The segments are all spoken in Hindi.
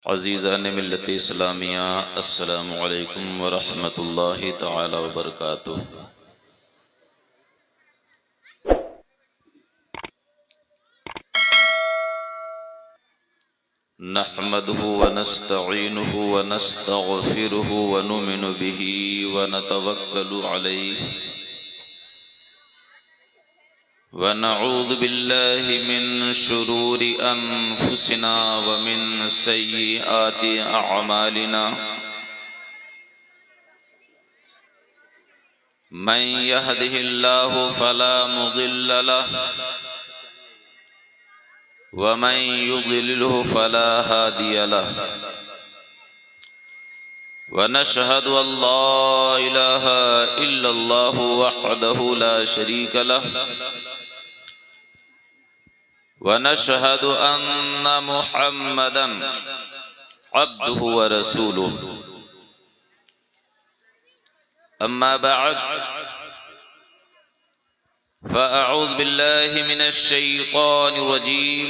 अज़ीज़ान मिल्लत इस्लामिया अस्सलामु अलैकुम व रहमतुल्लाहि तआला व बरकातुहू। नहमदुहु व नस्तईनुहु व नस्तगफिरुहु व नुमिनु बिही व नतवक्कलु अलैहि व नऊज़ु बिल्लाहि मिन शुरूरि अनफुसिना व मिन सय्यिआति अअमालिना। मन यहदिहिल्लाहु फला मुदिल्ल लहु व मन युद्लिलहु फला हादिय लहु व नशहदु अल्ला इलाहा इल्लल्लाहु वहदहु ला शरीक लहु व नशहदु अन्न मुहम्मदन अब्दुहु व रसूलुहु। अम्मा बअद फ़अऊज़ु बिल्लाहि मिनश शैतानिर रजीम।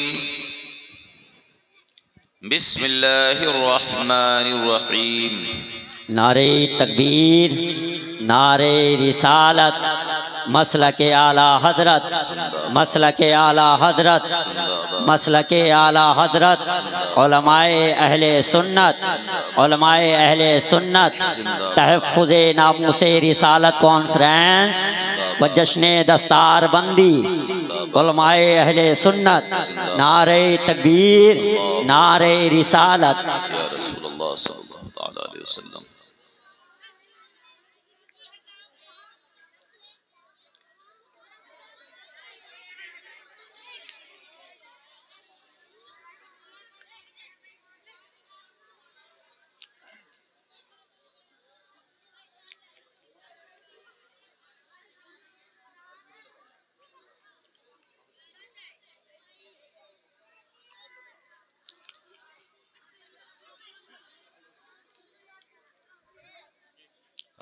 बिस्मिल्लाहिर रहमानिर रहीम। नारे तकबीर, नारे रिसालत, मसलके आला हजरत, मसलके आला हजरत, मसलके आला हजरत, उलमाए अहले सुन्नत, उलमाए अहले सुन्नत, तहफ़्फ़ुज़े नामूसे रिसालत कॉन्फ्रेंस व जश्न दस्तार बंदी, उलमाए अहले सुन्नत, नारे तकबीर, नारे रिसालत। या रसूलल्लाह सल्लल्लाहु तआला अलैहि वसल्लम।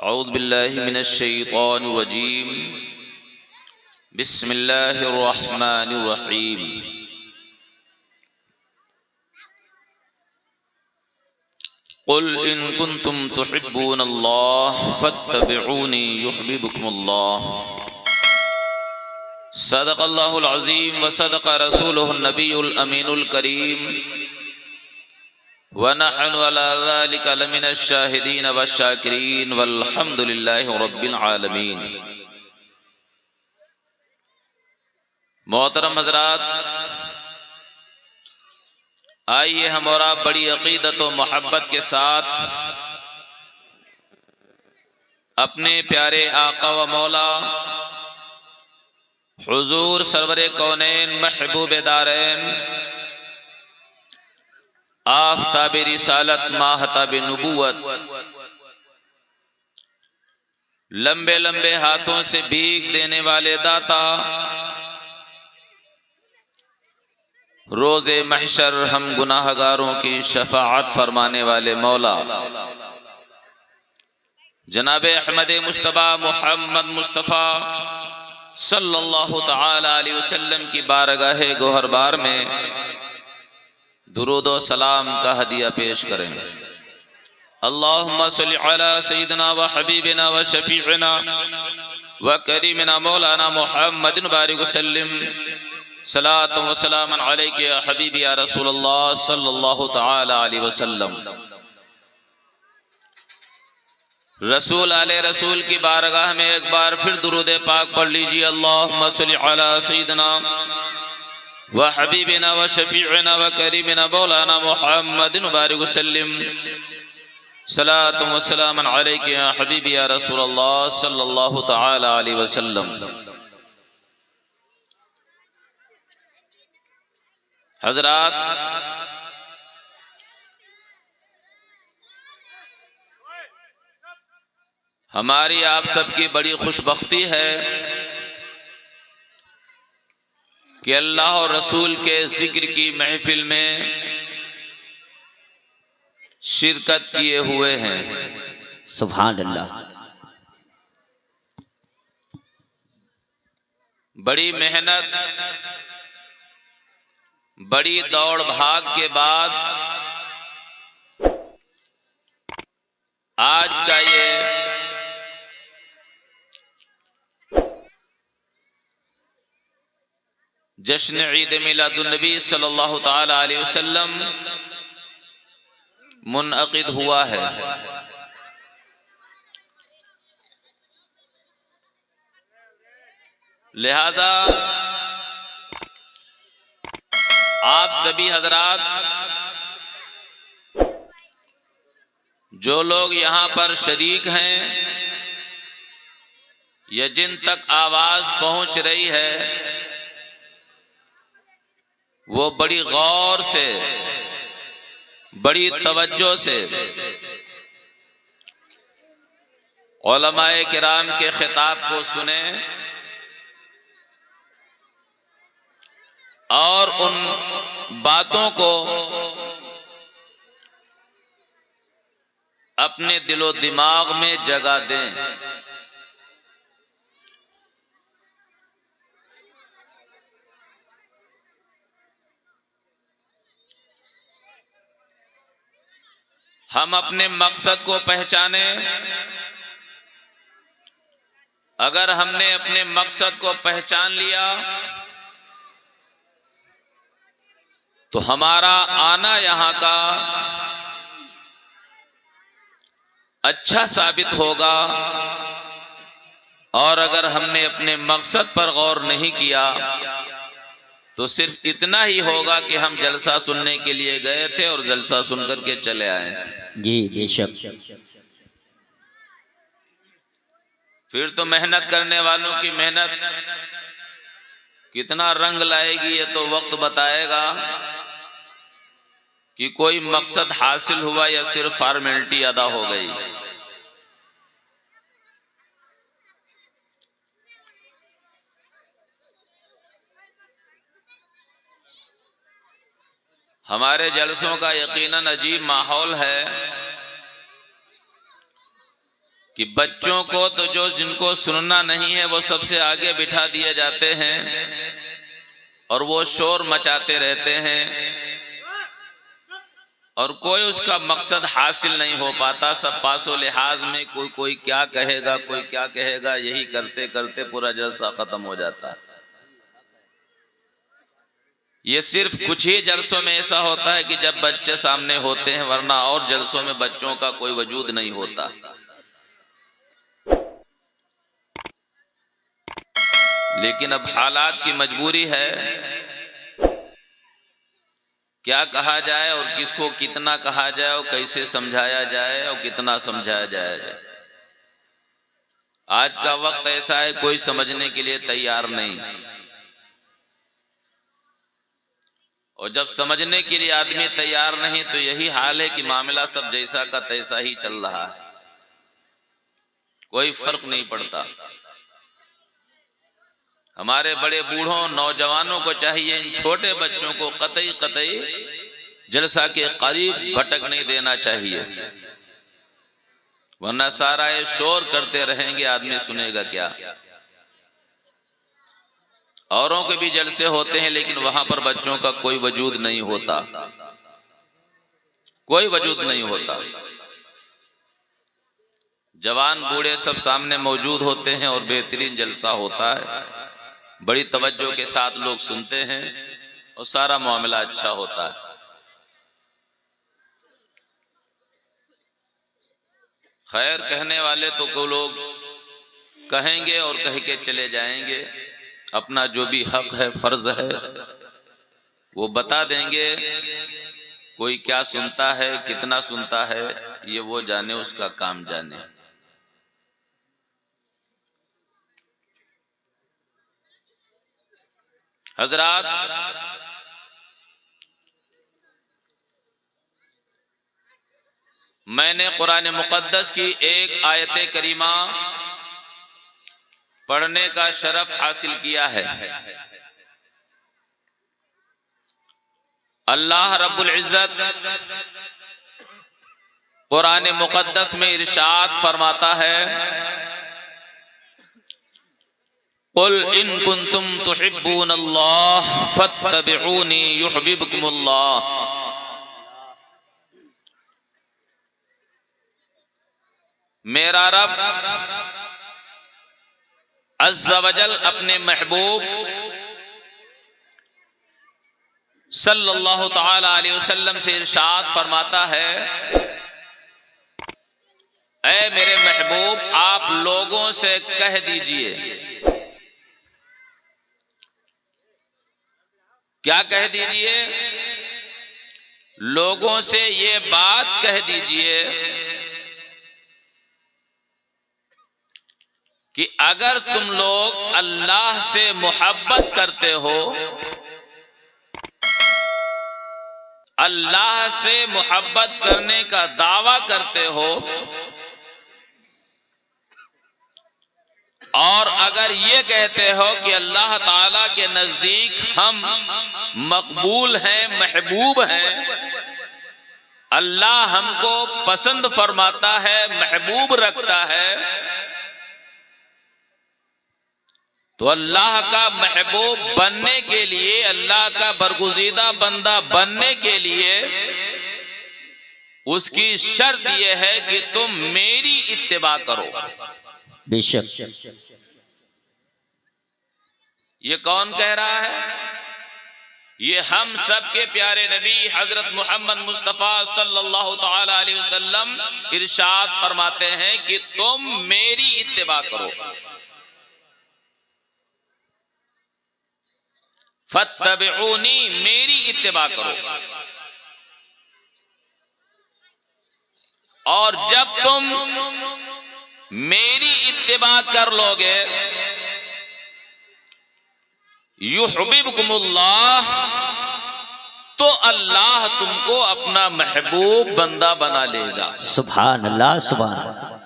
अऊज़ु बिल्लाहि मिनश शैतानिर रजीम। बिस्मिल्लाहिर रहमानिर रहीम। कुल इन कुंतुम तुहिब्बूनल्लाह फत्तबिऊनी युहब्बिबुकुमुल्लाह। सदक़ल्लाहुल अज़ीम व सदक़ रसूलुहुन नबियुल अमीनुल करीम व नहनु अला ज़ालिका लमिनश शाहिदीन वश शाकिरीन वल्हम्दुलिल्लाहि रब्बिल आलमीन। मोहतरम हज़रात, आइए हम और आप बड़ी अक़ीदत व मोहब्बत के साथ अपने प्यारे आका व मौला हुजूर सरवरे कौनैन महबूब दारैन आफ़ताब रिसालत माहताब नबूवत, लंबे लंबे हाथों से भीख देने वाले दाता, रोज़े महशर हम गुनाहगारों की शफाअत फरमाने वाले मौला जनाब अहमद मुश्तबा मुहम्मद मुस्तफ़ा सल्लल्लाहु तआला अलैहि वसल्लम की बारगाह गोहरबार में दुरूद व सलाम का हदिया पेश करें। अल्लाहुम्मा सल्लि अला सय्यिदिना व हबीबिना व शफीइना व करीमिना मौलाना मुहम्मदिन बारिक वसल्लिम सलातु व सलामन अलैका या हबीबी या रसूलल्लाह सल्लल्लाहु तआला अलैहि वसल्लम। रसूल आले रसूल की बारगाह में एक बार फिर दुरूद पाक पढ़ लीजिए। अल्लाहुम्मा सल्लि अला सय्यिदिना व हबीबिना व शफीइना व करीमिना मौलाना मुहम्मदिन बारिक वसल्लिम सलातु व सलामन अलैका या हबीबी या रसूलल्लाह सल्लल्लाहु तआला अलैहि वसल्लम। हजरात, हमारी आप सबकी बड़ी खुशबख्ती है कि अल्लाह और रसूल के जिक्र की महफिल में शिरकत किए हुए हैं। सुभान अल्लाह। बड़ी मेहनत, बड़ी दौड़ भाग के बाद आज का ये जश्न ईद मिलादुन्नबी सल्लल्लाहु ताला अलैहि वसल्लम मुनअक़िद हुआ है। लिहाजा आप सभी हजरात, जो लोग यहाँ पर शरीक हैं या जिन तक आवाज पहुंच रही है, वो बड़ी गौर से, बड़ी तवज्जो से उलमाए किराम के खिताब को सुने और उन बातों को अपने दिलो दिमाग में जगा दें। हम अपने मकसद को पहचाने। अगर हमने अपने मकसद को पहचान लिया तो हमारा आना यहाँ का अच्छा साबित होगा। और अगर हमने अपने मकसद पर गौर नहीं किया तो सिर्फ इतना ही होगा कि हम जलसा सुनने के लिए गए थे और जलसा सुनकर के चले आए। जी बेशक। फिर तो मेहनत करने वालों की मेहनत कितना रंग लाएगी ये तो वक्त बताएगा कि कोई मकसद हासिल हुआ या सिर्फ फॉर्मेलिटी अदा हो गई। हमारे जलसों का यकीनन अजीब माहौल है कि बच्चों को तो जो जिनको सुनना नहीं है वो सबसे आगे बिठा दिए जाते हैं और वो शोर मचाते रहते हैं और कोई उसका मकसद हासिल नहीं हो पाता। सब पासो लिहाज में कोई क्या कहेगा, कोई क्या कहेगा, यही करते करते पूरा जलसा खत्म हो जाता है। ये सिर्फ कुछ ही जलसों में ऐसा होता है कि जब बच्चे सामने होते हैं, वरना और जलसों में बच्चों का कोई वजूद नहीं होता। लेकिन अब हालात की मजबूरी है, क्या कहा जाए और किसको कितना कहा जाए और कैसे समझाया जाए और कितना समझाया जाए। आज का वक्त ऐसा है, कोई समझने के लिए तैयार नहीं। और जब समझने के लिए आदमी तैयार नहीं तो यही हाल है कि मामला सब जैसा का तैसा ही चल रहा है, कोई फर्क नहीं पड़ता। हमारे बड़े बूढ़ों नौजवानों को चाहिए इन छोटे बच्चों को कतई जलसा के करीब भटक नहीं देना चाहिए, वरना सारा ये शोर करते रहेंगे, आदमी सुनेगा क्या। औरों के भी जलसे होते हैं लेकिन वहां पर बच्चों का कोई वजूद नहीं होता, कोई वजूद नहीं होता। जवान बूढ़े सब सामने मौजूद होते हैं और बेहतरीन जलसा होता है, बड़ी तवज्जो के साथ लोग सुनते हैं और सारा मामला अच्छा होता है। खैर, कहने वाले तो को लोग कहेंगे और कह के चले जाएंगे, अपना जो भी हक है, फर्ज है वो बता देंगे। कोई क्या सुनता है, कितना सुनता है, ये वो जाने, उसका काम जाने। हजरात, मैंने कुरान मुकद्दस की एक आयत करीमा पढ़ने का शरफ हासिल किया है। अल्लाह रब्बुल इज्जत कुरान मुकद्दस में इरशाद फरमाता है, कुल इन कुंतुम तुहिब्बूनल्लाह फत्तबिऊनी युहब्बिबकुमुल्लाह। मेरा रब अज़्ज़ा वजल अपने महबूब सल्लल्लाहु ताला अलैहि वसल्लम से इरशाद फरमाता है, ऐ मेरे महबूब, आप लोगों से कह दीजिए। क्या कह दीजिए? लोगों से ये बात कह दीजिए कि अगर तुम लोग अल्लाह से मोहब्बत करते हो, अल्लाह से मोहब्बत करने का दावा करते हो, और अगर ये कहते हो कि अल्लाह ताला के नजदीक हम मकबूल हैं, महबूब हैं, अल्लाह हमको पसंद फरमाता है, महबूब रखता है, तो अल्लाह का महबूब बनने के लिए, अल्लाह का बरगुज़ीदा बंदा बनने के लिए उसकी शर्त यह है कि तुम मेरी इत्तिबा करो। बेशक। ये कौन कह रहा है? ये हम सबके प्यारे नबी हजरत मोहम्मद मुस्तफ़ा सल्लल्लाहु ताला अलैहि वसल्लम इरशाद फरमाते हैं कि तुम मेरी इत्तिबा करो। फत्तबिऊनी, मेरी इत्तिबा करो। और जब तुम मेरी इत्तिबा कर लोगे, युहब्बुकुमुल्लाह, तो अल्लाह तुमको अपना महबूब बंदा बना लेगा। सुभान अल्लाह, सुभान अल्लाह।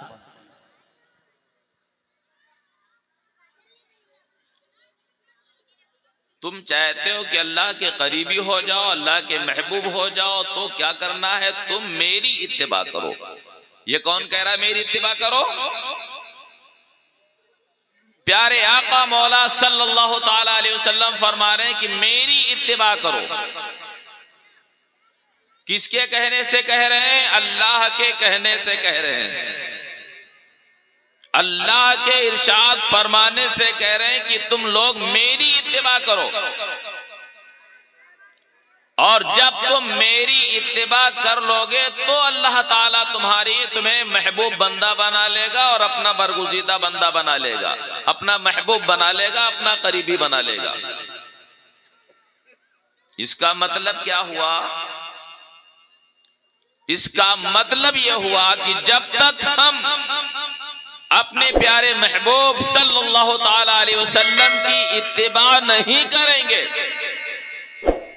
तुम चाहते हो कि अल्लाह के करीबी हो जाओ, अल्लाह के महबूब हो जाओ, तो क्या करना है? तुम मेरी इत्तिबा करो। ये कौन कह रहा है मेरी इत्तिबा करो? प्यारे आका मौला सल्लल्लाहु ताला अलैहि वसल्लम फरमा रहे हैं कि मेरी इत्तिबा करो। किसके कहने से कह रहे हैं? अल्लाह के कहने से कह रहे हैं। अल्लाह के इरशाद फरमाने से कह रहे हैं कि तुम लोग मेरी इत्तिबा करो। और जब तुम मेरी इत्तिबा कर लोगे तो अल्लाह ताला तुम्हें महबूब बंदा बना लेगा और अपना बरगुज़ीदा बंदा बना लेगा, अपना महबूब बना लेगा, अपना करीबी बना लेगा। इसका मतलब क्या हुआ? इसका मतलब यह हुआ कि जब तक हम अपने प्यारे महबूब सल्लल्लाहु ताला अलैहि वसल्लम की इत्तिबा नहीं करेंगे,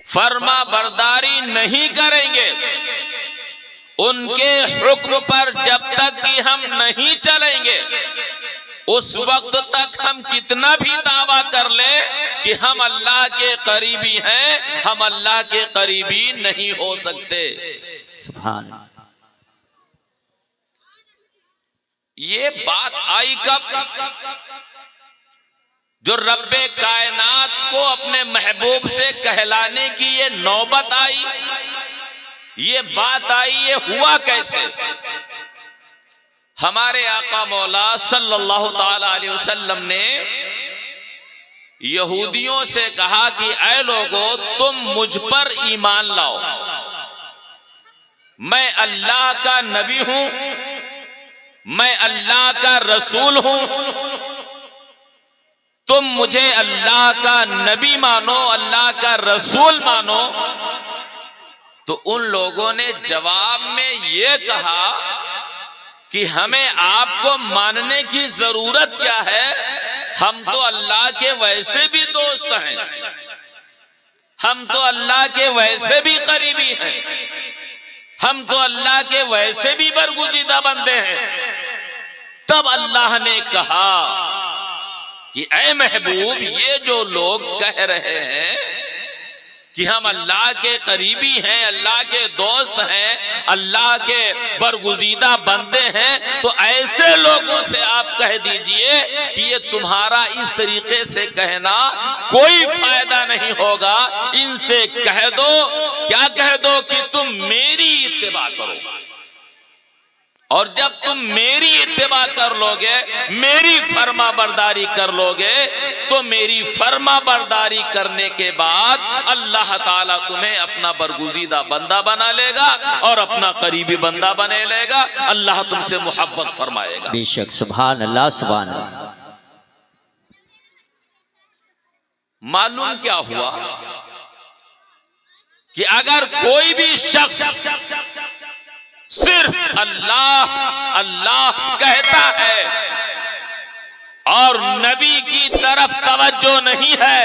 फर्मा बरदारी नहीं करेंगे, उनके हुक्म पर जब तक कि हम नहीं चलेंगे, उस वक्त तक हम कितना भी दावा कर ले कि हम अल्लाह के करीबी हैं, हम अल्लाह के करीबी नहीं हो सकते। सुभान। ये बात आई कब? जो रब्बे कायनात को अपने महबूब से कहलाने की ये नौबत आई, ये बात आई, ये हुआ कैसे? हमारे आका मौला सल्लल्लाहु ताला अलैहि वसल्लम ने यहूदियों से कहा कि ऐ लोगों, तुम मुझ पर ईमान लाओ, मैं अल्लाह का नबी हूं, मैं अल्लाह का रसूल हूं, तुम मुझे अल्लाह का नबी मानो, अल्लाह का रसूल मानो। तो उन लोगों ने जवाब में ये कहा कि हमें आपको मानने की जरूरत क्या है, हम तो अल्लाह के वैसे भी दोस्त हैं, हम तो अल्लाह के वैसे भी करीबी हैं, हम तो अल्लाह के वैसे भी बरगुज़ीदा बंदे हैं। तब अल्लाह ने कहा कि ऐ महबूब, ये जो लोग कह रहे हैं कि हम अल्लाह के करीबी हैं, अल्लाह के दोस्त हैं, अल्लाह के बरगुज़ीदा बंदे हैं, तो ऐसे लोगों से आप कह दीजिए कि ये तुम्हारा इस तरीके से कहना कोई फायदा नहीं होगा। इनसे कह दो, क्या कह दो कि तुम मेरी इत्तिबा करो। और जब तुम मेरी इत्तिबा कर लोगे, मेरी फर्मा बरदारी कर लोगे, तो मेरी फर्मा बरदारी करने के बाद अल्लाह ताला तुम्हें अपना बरगुजीदा बंदा बना लेगा और अपना करीबी बंदा बने लेगा। अल्लाह तुमसे मोहब्बत फरमाएगा। बेशक, सुभान अल्लाह, सुभान अल्लाह। मालूम क्या हुआ कि अगर कोई भी शख्स सिर्फ अल्लाह अल्लाह कहता है और नबी की तरफ तवज्जो नहीं है,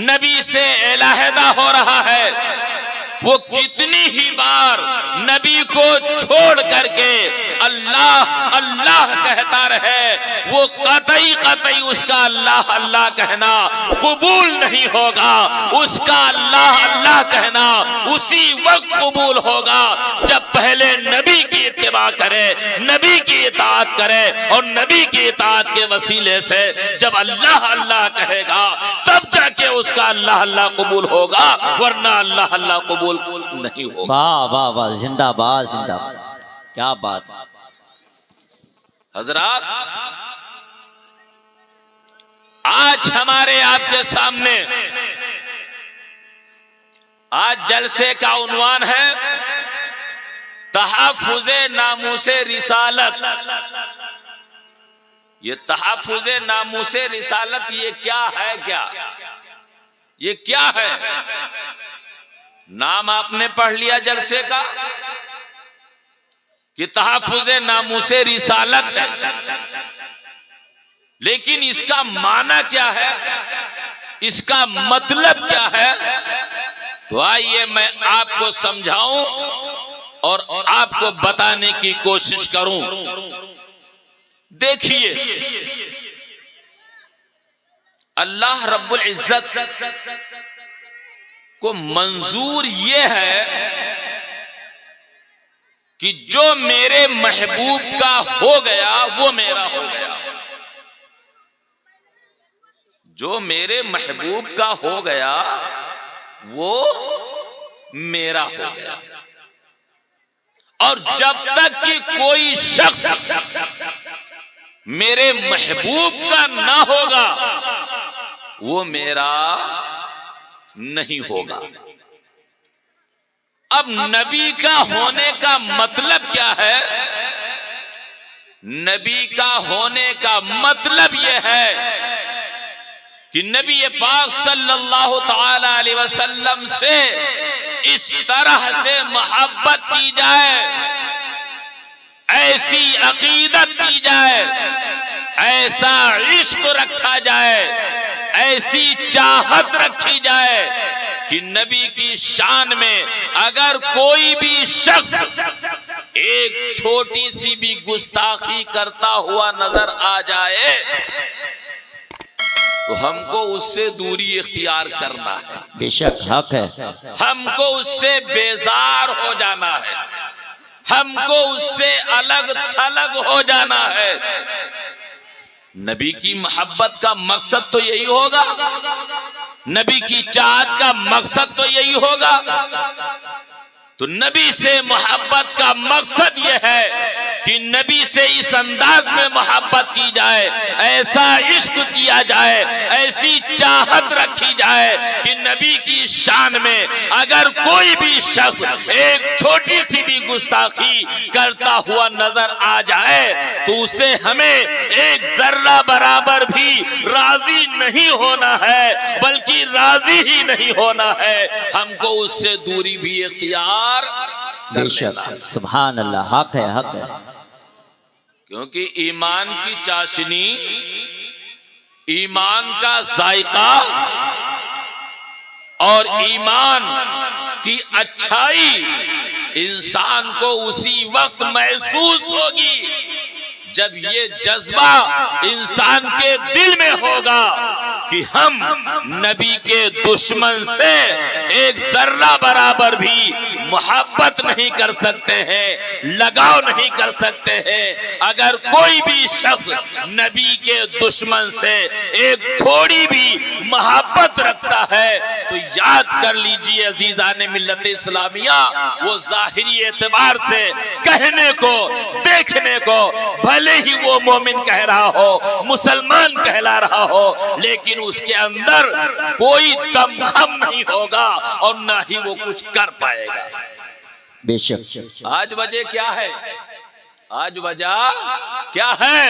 नबी से अलहदा हो रहा है, वो कितनी ही बार नबी को छोड़ करके अल्लाह अल्लाह कहता रहे, वो कतई उसका अल्लाह अल्लाह कहना कबूल नहीं होगा। उसका अल्लाह अल्लाह कहना उसी वक्त कबूल होगा जब पहले नबी की इत्तिबा करे, नबी की इताअत करे, और नबी की इताअत के वसीले से जब अल्लाह अल्लाह कहेगा तब जाके उसका अल्लाह अल्लाह कबूल होगा, वरना अल्लाह अल्लाह कबूल नहीं होगा। वाह वाह वाह, जिंदाबाद जिंदाबाद, क्या बात। हजरात, आज हमारे आपके सामने आज जलसे का उन्वान है तहफ़्फ़ुज़े नामूसे रिसालत। ये तहफ़्फ़ुज़े नामूसे रिसालत ये क्या है? ये क्या है? नाम आपने पढ़ लिया जलसे का कि तहफ़्फ़ुज़े नामूसे रिसालत है, लेकिन इसका माना क्या है, इसका मतलब क्या है? तो आइए मैं आपको समझाऊं और आपको बताने की कोशिश करूं। देखिए, अल्लाह रब्बुल इज्जत को मंजूर ये है कि जो मेरे महबूब का हो गया वो मेरा हो गया। जो मेरे महबूब का हो गया वो मेरा हो गया। और जब तक कि कोई शख्स मेरे महबूब का ना होगा वो मेरा नहीं होगा। अब नबी का होने का मतलब क्या है? नबी का होने का मतलब यह है कि नबी पाक सल्लल्लाहु ताला अलैहि वसल्लम से इस तरह से मोहब्बत की जाए, ऐसी अकीदत की जाए, ऐसा इश्क रखा जाए, ऐसी चाहत रखी जाए कि नबी की शान में अगर कोई भी शख्स एक छोटी सी भी गुस्ताखी करता हुआ नजर आ जाए तो हमको उससे दूरी इख्तियार करना है। बेशक हक है, हमको उससे बेजार हो जाना है, हमको उससे अलग थलग हो जाना है। नबी की मोहब्बत का मकसद तो यही होगा, नबी की चाहत का मकसद तो यही होगा। तो नबी से मोहब्बत का मकसद यह है कि नबी से इस अंदाज में मोहब्बत की जाए, ऐसा इश्क किया जाए, ऐसी चाहत रखी जाए कि नबी की शान में अगर कोई भी शख्स एक छोटी सी भी गुस्ताखी करता हुआ नजर आ जाए तो उसे हमें एक जर्रा बराबर भी राजी नहीं होना है, बल्कि राजी ही नहीं होना है, हमको उससे दूरी भी इख्तियार कर लेना है। बेशक, सुभान अल्लाह, हक है, हक है। क्योंकि ईमान की चाशनी, ईमान का जायका और ईमान की अच्छाई इंसान को उसी वक्त महसूस होगी जब ये जज्बा इंसान के दिल में होगा कि हम नबी के दुश्मन से एक जर्रा बराबर भी मोहब्बत नहीं कर सकते हैं, लगाव नहीं कर सकते हैं। अगर कोई भी शख्स नबी के दुश्मन से एक थोड़ी भी मोहब्बत रखता है तो याद कर लीजिए अजीजान मिल्लत इस्लामिया, वो जाहिरी एतबार से कहने को, देखने को भले ही वो मोमिन कह रहा हो, मुसलमान कहला रहा हो, लेकिन उसके अंदर कोई दमखम नहीं होगा और ना ही वो कुछ कर पाएगा। बेशक। आज वजह क्या है? आज वजह क्या है?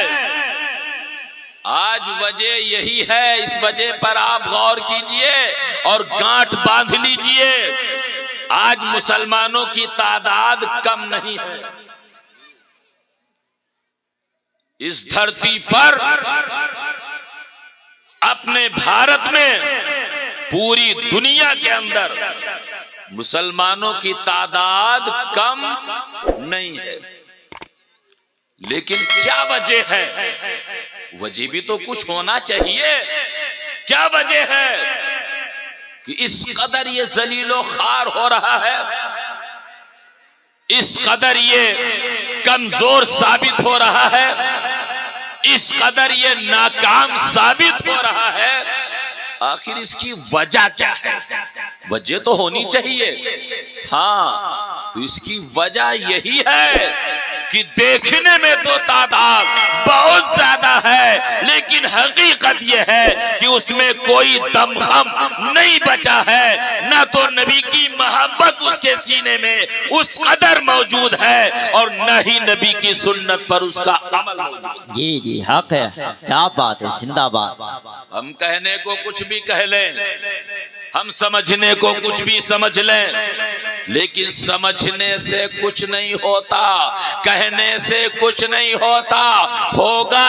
आज वजह यही है। इस वजह पर आप गौर कीजिए और गांठ बांध लीजिए। आज मुसलमानों की तादाद कम नहीं है। इस धरती पर, अपने भारत में, पूरी दुनिया के अंदर मुसलमानों की तादाद कम नहीं है। लेकिन क्या वजह है? वजह भी तो कुछ होना चाहिए। क्या वजह है कि इस कदर ये जलीलो खार हो रहा है, इस कदर ये कमजोर साबित हो रहा है, इस कदर ये नाकाम साबित हो रहा है? आखिर इसकी वजह क्या है? वजह तो होनी चाहिए। हाँ, तो इसकी वजह यही है कि देखने में तो तादाद बहुत ज्यादा है, लेकिन हकीकत यह है कि उसमें कोई दमखम नहीं बचा है। ना तो नबी की मोहब्बत उसके सीने में उस कदर मौजूद है और न ही नबी की सुन्नत पर उसका अमल मौजूद। जी जी, हक है। क्या बात है, जिंदाबाद। हम कहने को कुछ भी कह लें, हम समझने को कुछ भी समझ लें, लेकिन समझने से कुछ नहीं होता, कहने से कुछ नहीं होता। होगा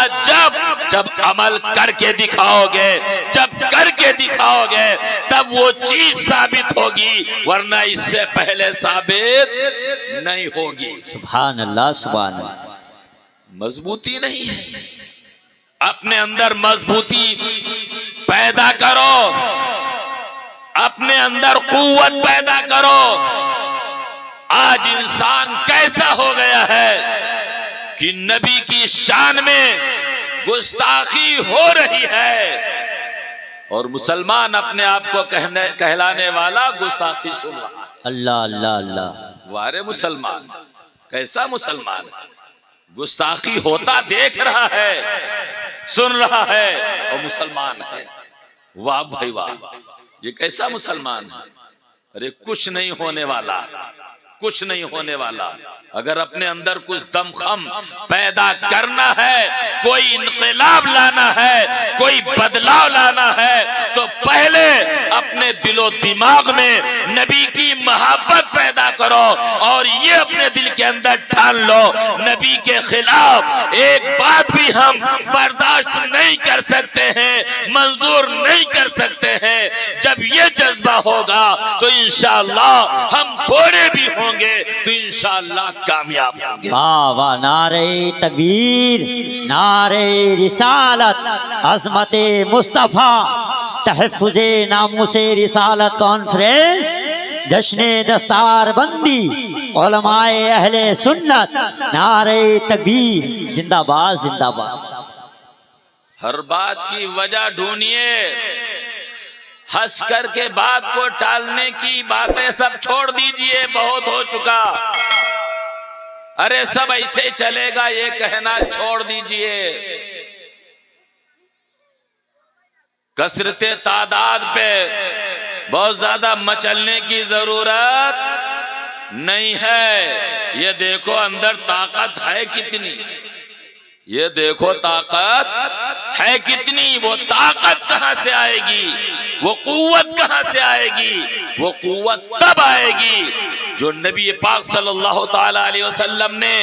जब अमल करके दिखाओगे, जब करके दिखाओगे तब वो चीज साबित होगी, वरना इससे पहले साबित नहीं होगी। सुभान अल्लाह, सुभान अल्लाह। मजबूती नहीं है, अपने अंदर मजबूती पैदा करो, अपने अंदर कुव्वत पैदा करो। आज इंसान कैसा हो गया है कि नबी की शान में गुस्ताखी हो रही है और मुसलमान अपने आप को कहलाने वाला गुस्ताखी सुन रहा है। अल्लाह अल्लाह अल्लाह। वारे मुसलमान, कैसा मुसलमान है? गुस्ताखी होता देख रहा है, सुन रहा है और मुसलमान है। वाह भाई वाह, ये कैसा मुसलमान है? अरे कुछ नहीं होने वाला, कुछ नहीं होने वाला। अगर अपने अंदर कुछ दमखम पैदा करना है, कोई इनकलाब लाना है, कोई बदलाव लाना है, तो पहले अपने दिलो दिमाग में नबी की मोहब्बत पैदा करो और ये अपने दिल के अंदर ठान लो, नबी के खिलाफ एक बात भी हम बर्दाश्त नहीं कर सकते हैं, मंजूर नहीं कर सकते हैं। जब ये जज्बा होगा तो इंशाअल्लाह हम थोड़े भी होंगे तो इंशाअल्लाह कामयाब होंगे। वाह वाह, नारे तकबीर, नारे रिसालत, अज़मते मुस्तफ़ा, तहफ़्फ़ुज़े नामूसे रिसालत कॉन्फ्रेंस, जश्ने दस्तार बंदी, उलमाए अहले सुन्नत, नारे तकबीर, जिंदाबाद जिंदाबाद। हर बात की वजह ढूंढिए, हंस करके बात को टालने की बातें सब छोड़ दीजिए, बहुत हो चुका। अरे सब ऐसे चलेगा ये कहना छोड़ दीजिए। कसरते तादाद पे बहुत ज्यादा मचलने की जरूरत नहीं है। ये देखो अंदर ताकत है कितनी, ये देखो ताकत है कितनी। वो ताकत कहां से आएगी, वो कुव्वत कहां से आएगी? वो कुव्वत तब आएगी जो नबी पाक सल्लल्लाहु ताला अलैहि वसल्लम ने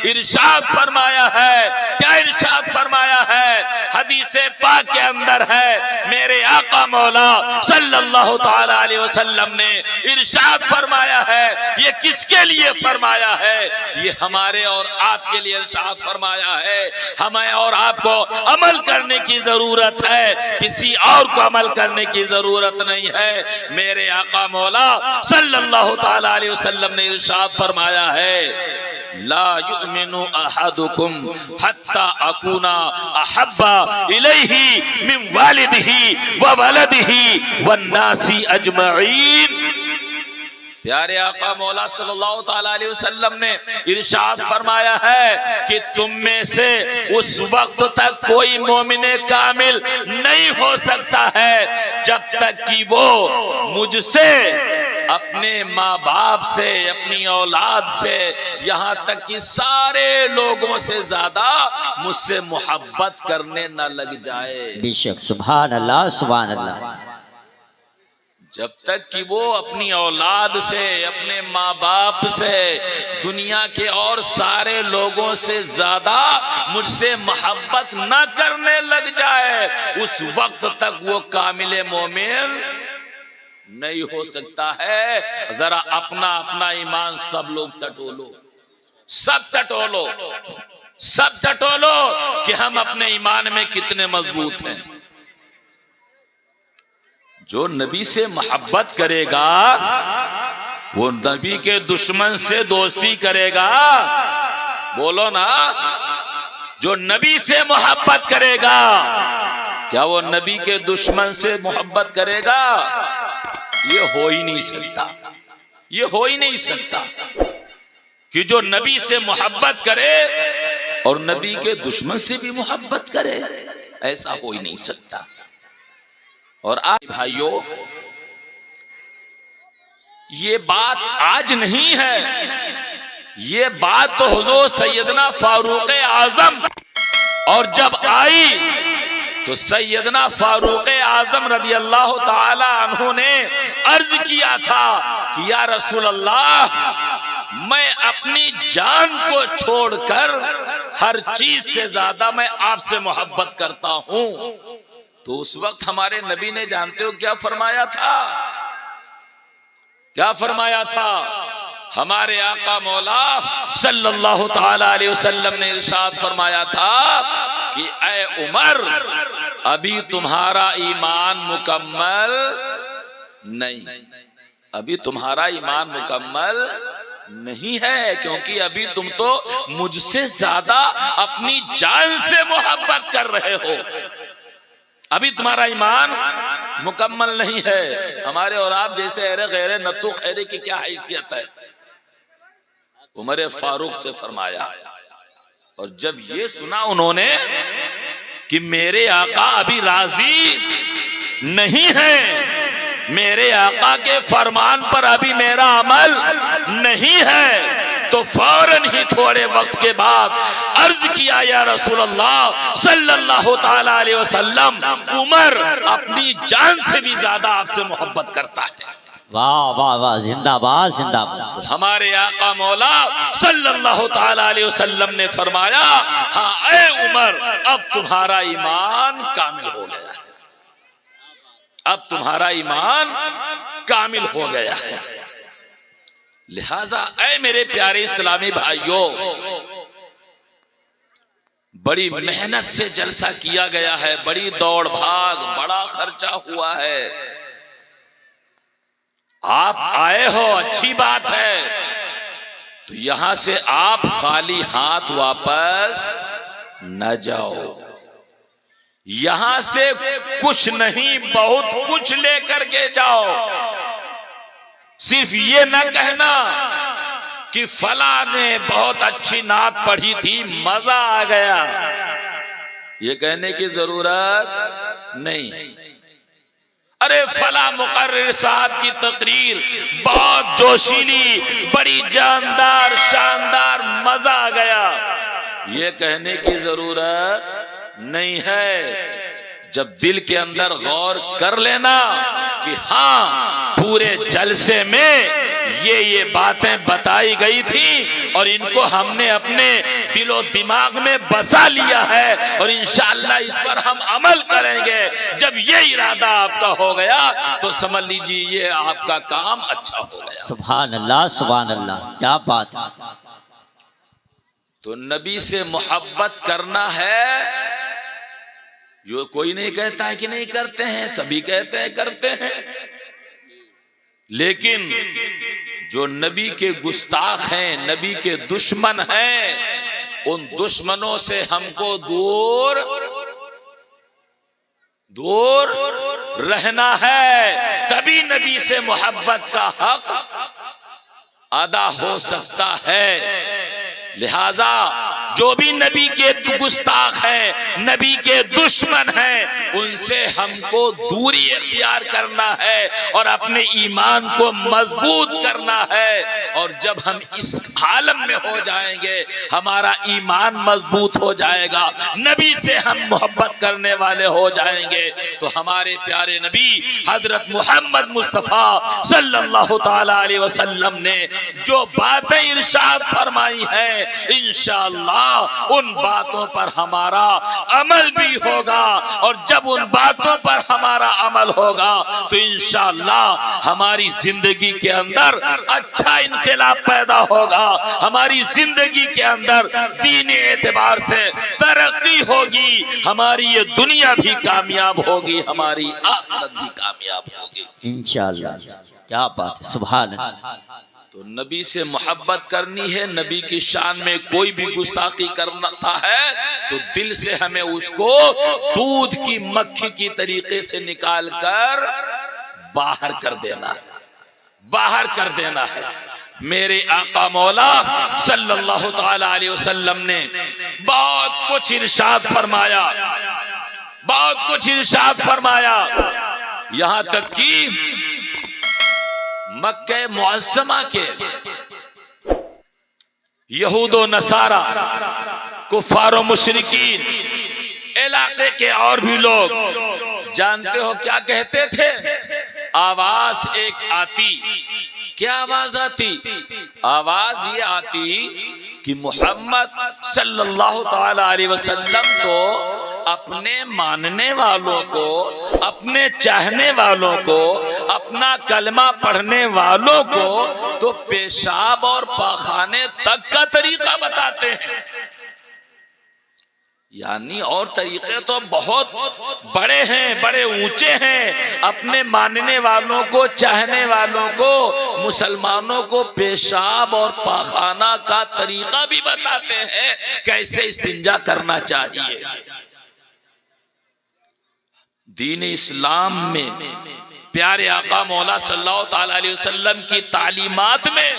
इरशाद फरमाया है। क्या इरशाद फरमाया है? हदीस पाक के अंदर है, मेरे आका मौला सल्लल्लाहु ताला अलैहि वसल्लम ने इरशाद फरमाया है। ये किसके लिए फरमाया है? ये हमारे और आपके लिए इरशाद फरमाया है। हमें और आपको अमल करने की जरूरत है, किसी और को अमल करने की जरूरत नहीं है। मेरे आका मौला सल्लल्लाहु ताला अलैहि वसल्लम वसल्लम ने इरशाद फरमाया है, ला युमिनु अहदुकुम हत्ता अकूना अहब्बा इलैहि मिन वालिदिही व वलदिही वन्नासी अजमईन। प्यारे आका मौला सल्लल्लाहु ताला अलैहि वसल्लम ने इरशाद फरमाया है कि तुम में से उस वक्त तक कोई मोमिने कामिल नहीं हो सकता है जब तक कि वो मुझसे, अपने माँ बाप से, अपनी औलाद से, यहाँ तक कि सारे लोगों से ज्यादा मुझसे मोहब्बत करने न लग जाए। बेशक, सुभान अल्लाह सुभान अल्लाह। जब तक कि वो अपनी औलाद से, अपने माँ बाप से, दुनिया के और सारे लोगों से ज्यादा मुझसे मोहब्बत न करने लग जाए, उस वक्त तक वो कामिल मोमिन नहीं हो सकता है। जरा अपना अपना ईमान सब लोग टटोलो, सब टटोलो, सब टटोलो कि हम अपने ईमान में कितने मजबूत हैं। जो नबी से मोहब्बत करेगा वो नबी के दुश्मन से दोस्ती करेगा। बोलो ना, जो नबी से मोहब्बत करेगा क्या वो नबी के दुश्मन से मोहब्बत करेगा? ये हो ही नहीं सकता, ये हो ही नहीं सकता कि जो नबी से मोहब्बत करे और नबी के दुश्मन से भी मोहब्बत करे, ऐसा हो ही नहीं सकता। और आप भाइयों, ये बात आज नहीं है, ये बात तो हुजूर सैयदना फारूक आजम, और जब आई तो सैयदना फारूक आजम रदी अल्लाह ताला अन्हु ने अर्ज किया था कि या रसूल अल्लाह, मैं अपनी जान को छोड़कर हर चीज से ज्यादा मैं आपसे मोहब्बत करता हूं। तो उस वक्त हमारे नबी ने, जानते हो क्या फरमाया था? क्या फरमाया था? हमारे आका मौला सल्लल्लाहु ताला अलैहि वसल्लम ने इरशाद फरमाया था कि ऐ उमर, अभी तुम्हारा ईमान मुकम्मल नहीं, अभी तुम्हारा ईमान मुकम्मल नहीं है, क्योंकि अभी तुम तो मुझसे ज्यादा अपनी जान से मोहब्बत कर रहे हो, अभी तुम्हारा ईमान मुकम्मल नहीं है। हमारे और आप जैसे अरे गैरे नत्तू खैरे की क्या हैसियत है? उमर फारूक से फरमाया। और जब ये सुना उन्होंने कि मेरे आका अभी राजी नहीं है, मेरे आका के फरमान पर अभी मेरा अमल नहीं है, तो फौरन ही थोड़े वक्त के बाद अर्ज किया, या रसूल अल्लाह सल्लल्लाहु ताला अलैहि वसल्लम, उमर अपनी जान से भी ज्यादा आपसे मोहब्बत करता है। वाह वाह वाह, जिंदाबाद जिंदाबाद। तो हमारे आका मौला सल्लल्लाहु ताला अलैहि वसल्लम ने फरमाया, हाँ ऐ उमर, अब तुम्हारा ईमान कामिल हो गया है, अब तुम्हारा ईमान कामिल हो गया है। लिहाजा ऐ मेरे प्यारे इस्लामी भाइयों, बड़ी मेहनत से जलसा किया गया है, बड़ी दौड़ भाग, बड़ा खर्चा हुआ है। आप आए हो, अच्छी बात है, तो यहां से आप खाली हाथ वापस न जाओ। यहां से कुछ नहीं, बहुत कुछ लेकर के जाओ। सिर्फ ये न कहना कि फला ने बहुत अच्छी नात पढ़ी थी, मजा आ गया, ये कहने की जरूरत नहीं। अरे फला मुकर्रिर साहब की तकरीर बहुत जोशीली, बड़ी जानदार, शानदार, मजा आ गया, ये कहने की जरूरत नहीं है। जब दिल के अंदर गौर कर लेना कि हाँ, पूरे जलसे में ये बातें बताई गई थी और इनको हमने अपने दिलो दिमाग में बसा लिया है और इंशाअल्लाह इस पर हम अमल करेंगे। जब ये इरादा आपका हो गया तो समझ लीजिए ये आपका काम अच्छा हो गया। सुभान अल्लाह सुभान अल्लाह, क्या बात। तो नबी से मोहब्बत करना है, जो कोई नहीं कहता है कि नहीं करते हैं, सभी कहते हैं करते हैं, लेकिन जो नबी के गुस्ताख हैं, नबी के दुश्मन हैं, उन दुश्मनों से हमको दूर दूर रहना है, तभी नबी से मोहब्बत का हक अदा हो सकता है। लिहाजा जो भी नबी के गुस्ताख है, नबी के दुश्मन हैं, उनसे हमको दूरी इख्तियार करना है और अपने ईमान को मजबूत करना है। और जब हम इस आलम में हो जाएंगे, हमारा ईमान मजबूत हो जाएगा, नबी से हम मोहब्बत करने वाले हो जाएंगे, तो हमारे प्यारे नबी हजरत मोहम्मद मुस्तफ़ा सल्लल्लाहु ताला अलैहि वसल्लम ने जो बातें इरशाद फरमाई हैं, इंशाअल्लाह उन बातों पर हमारा अमल भी होगा। और जब उन बातों पर हमारा अमल होगा तो इंशाअल्लाह हमारी जिंदगी के अंदर अच्छा इनकलाब पैदा होगा, हमारी जिंदगी के अंदर दीनी एतबार से तरक्की होगी, हमारी ये दुनिया भी कामयाब होगी, हमारी आखिरत भी कामयाब होगी इंशाअल्लाह। क्या बात है, सुभान अल्लाह। तो नबी से मोहब्बत करनी है, नबी की शान में कोई भी गुस्ताखी करना है तो दिल से हमें उसको दूध की मक्खी की तरीके से निकाल कर बाहर कर देना है, बाहर कर देना है। मेरे आका मौला सल्लल्लाहु ताला अलैहि वसल्लम ने बहुत कुछ इरशाद फरमाया, बहुत कुछ इरशाद फरमाया, यहां तक कि मक्के मुअज़्ज़मा के यहूदो नसारा, कुफारो मुशरिकीन, इलाके के और भी लोग जानते हो क्या कहते थे? आवाज एक आती, क्या आवाज आती? आवाज ये आती कि मोहम्मद सल्लल्लाहु ताला अलैहि वसल्लम तो अपने मानने वालों को, अपने चाहने वालों को, अपना कलमा पढ़ने वालों को तो पेशाब और पाखाने तक का तरीका बताते हैं। यानी और तरीके तो बहुत बड़े हैं, बड़े ऊंचे हैं। अपने मानने वालों को, चाहने वालों को, मुसलमानों को पेशाब और पाखाना का तरीका भी बताते हैं, कैसे इस्तिंजा करना चाहिए। दीन इस्लाम में प्यारे आका मौला सल्लल्लाहु ताला अलैहि वसल्लम की तालीमात में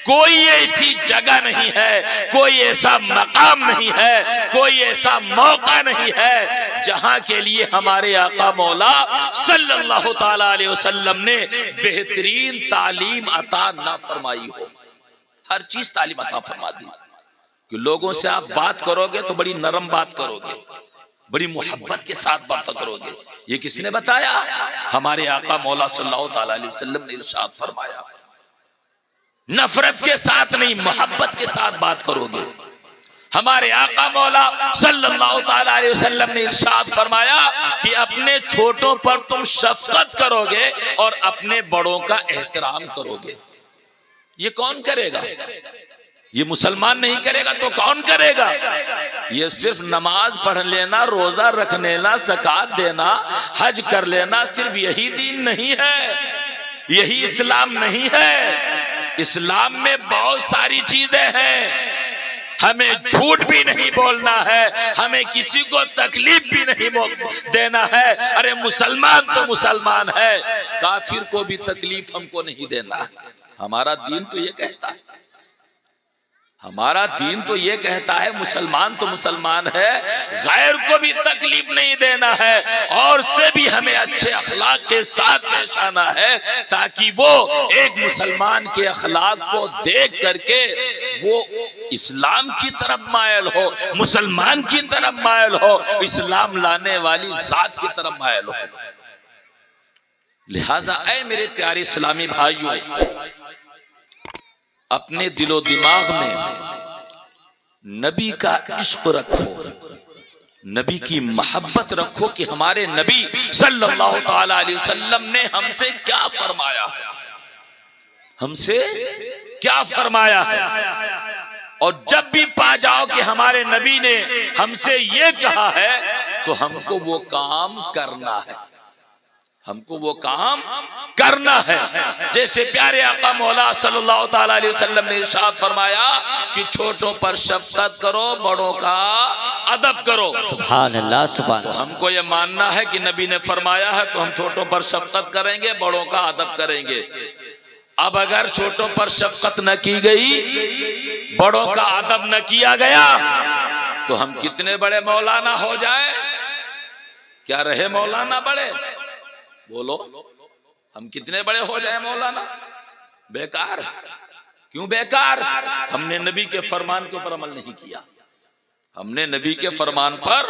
कोई ऐसी जगह नहीं है, कोई ऐसा मकाम नहीं है, कोई ऐसा मौका नहीं है जहां के लिए हमारे आका मौला सल्लल्लाहु ताला अलैहि वसल्लम ने बेहतरीन तालीम अता ना फरमाई हो। हर चीज तालीम अता फरमा दी कि लोगों से आप बात करोगे तो बड़ी नरम बात करोगे, बड़ी मोहब्बत के साथ बात करोगे। ये किसने बताया? हमारे आका मौला सल्लल्लाहु ताला अलैहि वसल्लम ने इरशाद फरमाया, नफरत के साथ नहीं, मोहब्बत के साथ बात करोगे। हमारे आका मौला सल्लल्लाहु ताला अलैहि वसल्लम ने इरशाद फरमाया कि अपने छोटों पर तुम शफकत करोगे और अपने बड़ों का एहतराम करोगे। ये कौन करेगा? ये मुसलमान नहीं करेगा तो कौन करेगा? ये सिर्फ नमाज पढ़ लेना, रोजा रख लेना, ज़कात देना, हज कर लेना, सिर्फ यही दीन नहीं है, यही इस्लाम नहीं है। इस्लाम में बहुत सारी चीजें हैं। हमें झूठ भी नहीं बोलना है, हमें किसी को तकलीफ भी नहीं देना है। अरे मुसलमान तो मुसलमान है, काफिर को भी तकलीफ हमको नहीं देना। हमारा दीन तो ये कहता है, हमारा दीन तो ये कहता है, मुसलमान तो मुसलमान है, गैर को भी तकलीफ नहीं देना है और से भी हमें अच्छे अखलाक के साथ पेश आना है, ताकि वो एक मुसलमान के अखलाक को देख करके वो इस्लाम की तरफ मायल हो, मुसलमान की तरफ मायल हो, इस्लाम लाने वाली जात की तरफ मायल हो। लिहाजा ऐ मेरे प्यारे इस्लामी भाइयों, अपने दिलो दिमाग में नबी का इश्क रखो, नबी की मोहब्बत रखो कि हमारे नबी सल्लल्लाहु ताला अलैहि वसल्लम ने हमसे क्या फरमाया है, हमसे क्या फरमाया है। और जब भी पा जाओ कि हमारे नबी ने हमसे ये कहा है तो हमको वो काम करना है, हमको वो काम करना है। जैसे प्यारे आका मौला सल्लल्लाहु ताला अलैहि वसल्लम ने इरशाद फरमाया कि छोटों पर शफ़क़त करो, बड़ों का अदब करो। सुभान अल्लाह, सुभान तो हमको ये मानना है कि नबी ने फरमाया है तो हम छोटों पर शफ़क़त करेंगे, बड़ों का अदब करेंगे। अब अगर छोटों पर शफ़क़त न की गई, बड़ों का अदब न किया गया, तो हम कितने बड़े मौलाना हो जाए, क्या रहे मौलाना बड़े? बोलो, हम कितने बड़े हो जाए मौलाना? बेकार। क्यों बेकार? हमने नबी के फरमान के ऊपर अमल नहीं किया, हमने नबी के फरमान पर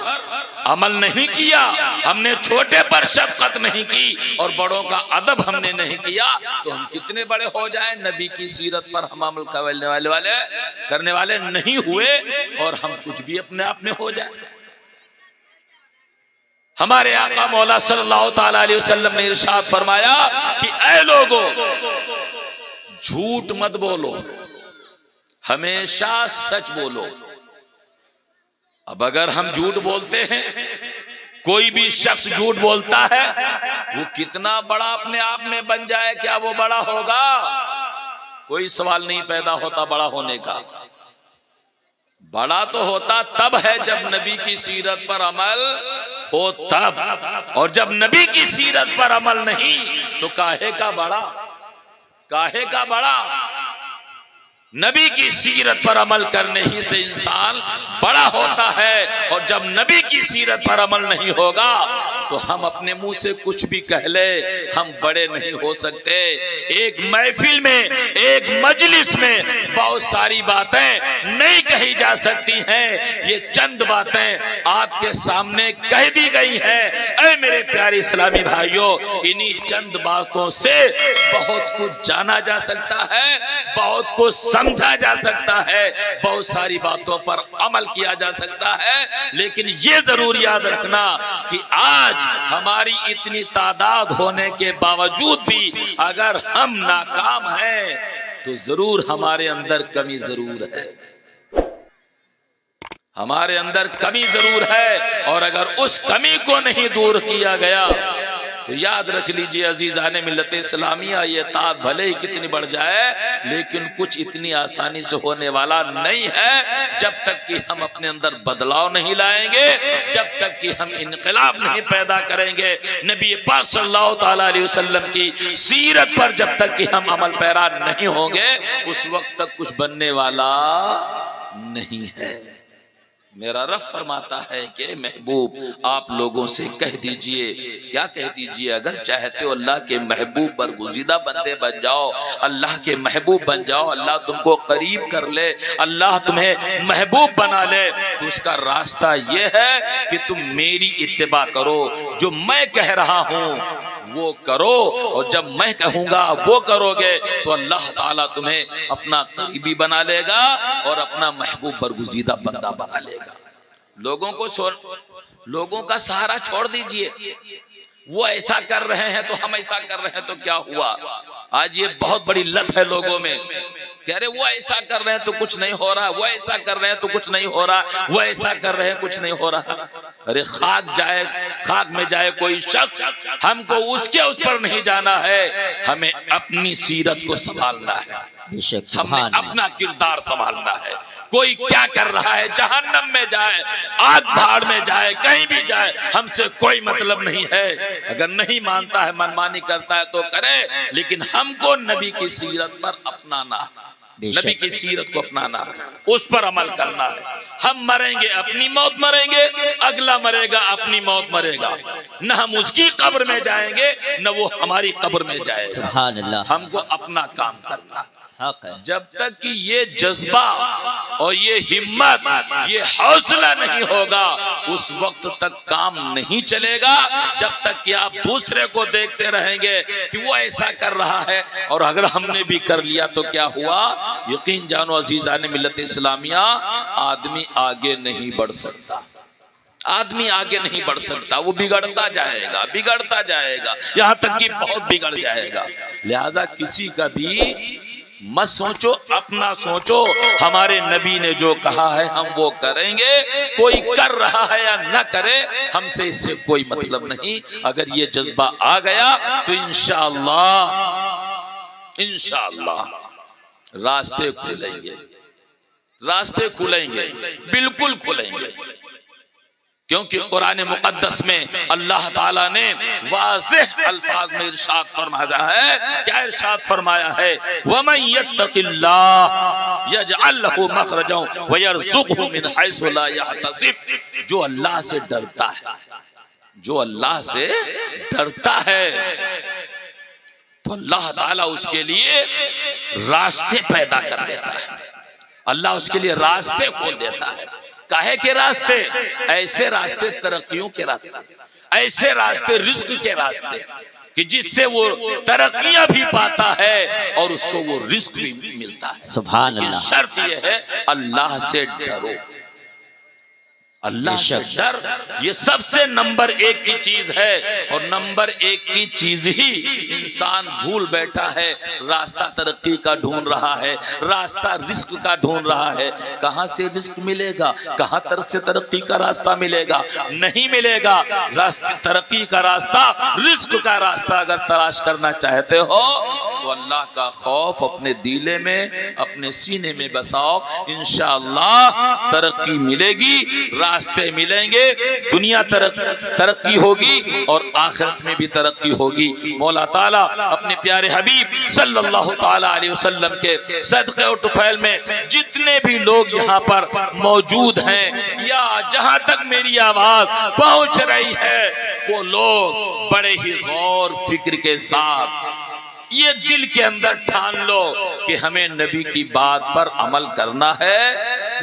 अमल नहीं किया, हमने छोटे पर शफ़क़त नहीं की और बड़ों का अदब हमने नहीं किया, तो हम कितने बड़े हो जाए? नबी की सीरत पर हम अमल करने वाले नहीं हुए और हम कुछ भी अपने आप में हो जाए। हमारे आका मौला सल्लल्लाहु ताला अलैहि वसल्लम ने इरशाद फरमाया कि ऐ लोगों, झूठ मत बोलो, हमेशा सच बोलो। अब अगर हम झूठ बोलते हैं, कोई भी शख्स झूठ बोलता है, वो कितना बड़ा अपने आप में बन जाए, क्या वो बड़ा होगा? कोई सवाल नहीं पैदा होता बड़ा होने का। बड़ा तो होता तब है जब नबी की सीरत पर अमल हो तब, और जब नबी की सीरत पर अमल नहीं तो काहे का बड़ा, काहे का बड़ा? नबी की सीरत पर अमल करने ही से इंसान बड़ा होता है, और जब नबी की सीरत पर अमल नहीं होगा तो हम अपने मुंह से कुछ भी कह ले, हम बड़े नहीं हो सकते। एक महफिल में, एक मजलिस में बहुत सारी बातें नहीं कही जा सकती हैं, ये चंद बातें आपके सामने कह दी गई हैं। ऐ मेरे प्यारे इस्लामी भाइयों, इन्हीं चंद बातों से बहुत कुछ जाना जा सकता है, बहुत कुछ समझा जा सकता है, बहुत सारी बातों पर अमल किया जा सकता है। लेकिन ये जरूर याद रखना कि आज हमारी इतनी तादाद होने के बावजूद भी अगर हम नाकाम हैं तो जरूर हमारे अंदर कमी जरूर है, हमारे अंदर कमी जरूर है। और अगर उस कमी को नहीं दूर किया गया तो याद रख लीजिए अजीज़ाने मिल्लत इस्लामिया, ये तात भले ही कितनी बढ़ जाए लेकिन कुछ इतनी आसानी से होने वाला नहीं है जब तक कि हम अपने अंदर बदलाव नहीं लाएंगे, जब तक कि हम इनकलाब नहीं पैदा करेंगे। नबी पाक सल्लल्लाहु ताला अलैहि वसल्लम की सीरत पर जब तक कि हम अमल पैरा नहीं होंगे, उस वक्त तक कुछ बनने वाला नहीं है। मेरा रब फरमाता है कि महबूब आप लोगों से कह दीजिए, क्या कह दीजिए? अगर चाहते हो अल्लाह के महबूब बरगुज़ीदा बंदे बन जाओ, अल्लाह के महबूब बन जाओ, अल्लाह तुमको करीब कर ले, अल्लाह तुम्हें महबूब बना ले, तो उसका रास्ता ये है कि तुम मेरी इत्तिबा करो, जो मैं कह रहा हूँ वो करो, और जब मैं कहूंगा वो करोगे तो अल्लाह ताला तुम्हें अपना करीबी बना लेगा और अपना महबूब बरगुज़ीदा बंदा बना लेगा। लोगों का सहारा छोड़ दीजिए, वो ऐसा कर रहे हैं तो हम ऐसा कर रहे हैं तो क्या हुआ? आज ये बहुत बड़ी लत है लोगों में, कह रहे वो ऐसा कर रहे हैं तो कुछ नहीं हो रहा, वो ऐसा कर रहे हैं तो कुछ नहीं हो रहा, वो ऐसा कर रहे हैं कुछ नहीं हो रहा। अरे खाक में जाए कोई शख्स, हमको उसके उस पर नहीं जाना है, हमें अपनी सीरत को संभालना है, हमने अपना किरदार संभालना है। कोई क्या कर रहा है, जहन्नम में जाए, आग भाड़ में जाए, कहीं भी जाए, हमसे कोई मतलब नहीं है। अगर नहीं मानता है, मनमानी करता है तो करे, लेकिन हमको नबी की सीरत पर अपनाना है, नबी की सीरत को अपनाना, उस पर अमल करना है। हम मरेंगे अपनी मौत मरेंगे, अगला मरेगा अपनी मौत मरेगा, न हम उसकी कब्र में जाएंगे न वो हमारी कब्र में जाएगा। सुभान अल्लाह। हमको अपना काम करना। जब तक कि ये जज्बा और ये हिम्मत, ये हौसला नहीं होगा, उस वक्त तक काम नहीं चलेगा। जब तक कि आप दूसरे को देखते रहेंगे कि वो ऐसा कर रहा है और अगर हमने भी कर लिया तो क्या हुआ, यकीन जानो अजीज़ाने मिल्लत इस्लामिया, आदमी आगे नहीं बढ़ सकता, आदमी आगे नहीं बढ़ सकता, वो बिगड़ता जाएगा, बिगड़ता जाएगा, यहाँ तक कि बहुत बिगड़ जाएगा। लिहाजा किसी का भी मत सोचो, अपना सोचो। हमारे नबी ने जो कहा है हम वो करेंगे। कोई कर रहा है या ना करे, हमसे इससे कोई मतलब नहीं। अगर ये जज्बा आ गया तो इंशाअल्लाह रास्ते खुलेंगे, रास्ते खुलेंगे, बिल्कुल खुलेंगे। क्योंकि कुरान मुकद्दस में अल्लाह ताला ने वाज़ेह अल्फाज में इरशाद फरमाया है। क्या इरशाद फरमाया है? वमन यत्तक़िल्लाह यजअल लहू मखरजन व यरज़ुक़हु मिन हैसु ला यहतसिब। जो अल्लाह से डरता है, जो अल्लाह से डरता है, तो अल्लाह ताला उसके लिए रास्ते पैदा कर देता है। अल्लाह उसके लिए रास्ते खोल देता है। काहे के रास्ते? ऐसे रास्ते तरक्कियों के रास्ते, ऐसे रास्ते रिज्क के रास्ते कि जिससे वो तरक्कियां भी पाता है और उसको वो रिज्क भी मिलता है। सुभान अल्लाह। शर्त ये है अल्लाह से डरो, अल्लाह से डर। ये सबसे नंबर 1 की चीज है। और नंबर 1 की चीज ही इंसान भूल बैठा है। रास्ता तरक्की का ढूंढ रहा है, रास्ता रिस्क का ढूंढ रहा है। कहां से रिस्क मिलेगा? कहां तरफ से तरक्की का रास्ता मिलेगा? नहीं मिलेगा। रास्ते तरक्की का रास्ता, रिस्क का रास्ता अगर तलाश करना चाहते हो तो अल्लाह का खौफ अपने दिले में, अपने सीने में बसाओ। इंशाअल्लाह तरक्की मिलेगी, रास्ते मिलेंगे, दुनिया तरक्की होगी और आखिरत में भी तरक्की होगी। मौला ताला अपने प्यारे हबीब सल्लल्लाहु ताला अलैहि वसल्लम के सदक़े और तुफैल में जितने भी लोग यहाँ पर मौजूद हैं या जहां तक मेरी आवाज पहुंच रही है, वो लोग बड़े ही गौर फिक्र के साथ ये दिल के अंदर ठान लो कि हमें नबी की बात पर अमल करना है,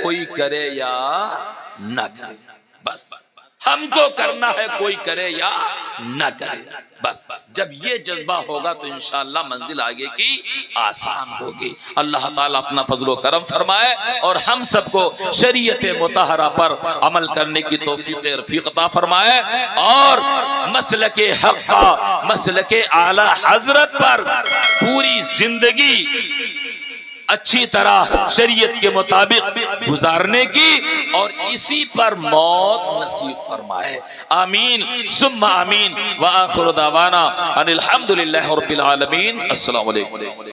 कोई करे या ना करे, बस हमको करना है, कोई करे या ना करे, बस। जब ये जज्बा होगा तो इंशाअल्लाह मंजिल आगे की आसान होगी। अल्लाह ताला अपना फजलो करम फरमाए और हम सबको शरीयत मुतहरा पर अमल करने की तौफीक रफीक अता फरमाए और मसलके हक का, मसलके आला हजरत पर पूरी जिंदगी अच्छी तरह शरीयत के मुताबिक गुजारने की और इसी पर मौत नसीब फरमाए। आमीन सुम्मा आमीन। व आखिरु दावाना अनिल हम्दुलिल्लाहि रब्बिल आलमीन। अस्सलामु अलैकुम।